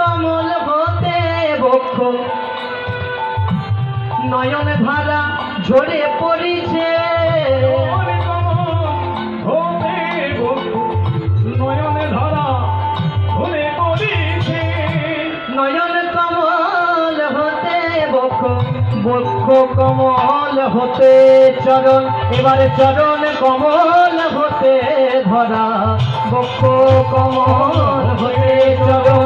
কমল হতে বক্ষ নয়ন ধারা ঝরে পড়িছে নয়ন কমল হতে বক্ষ বক্ষ কমল হতে চরণ এবারে চরণ কমল হতে ধরা বক্ষ কমল হতে চরণ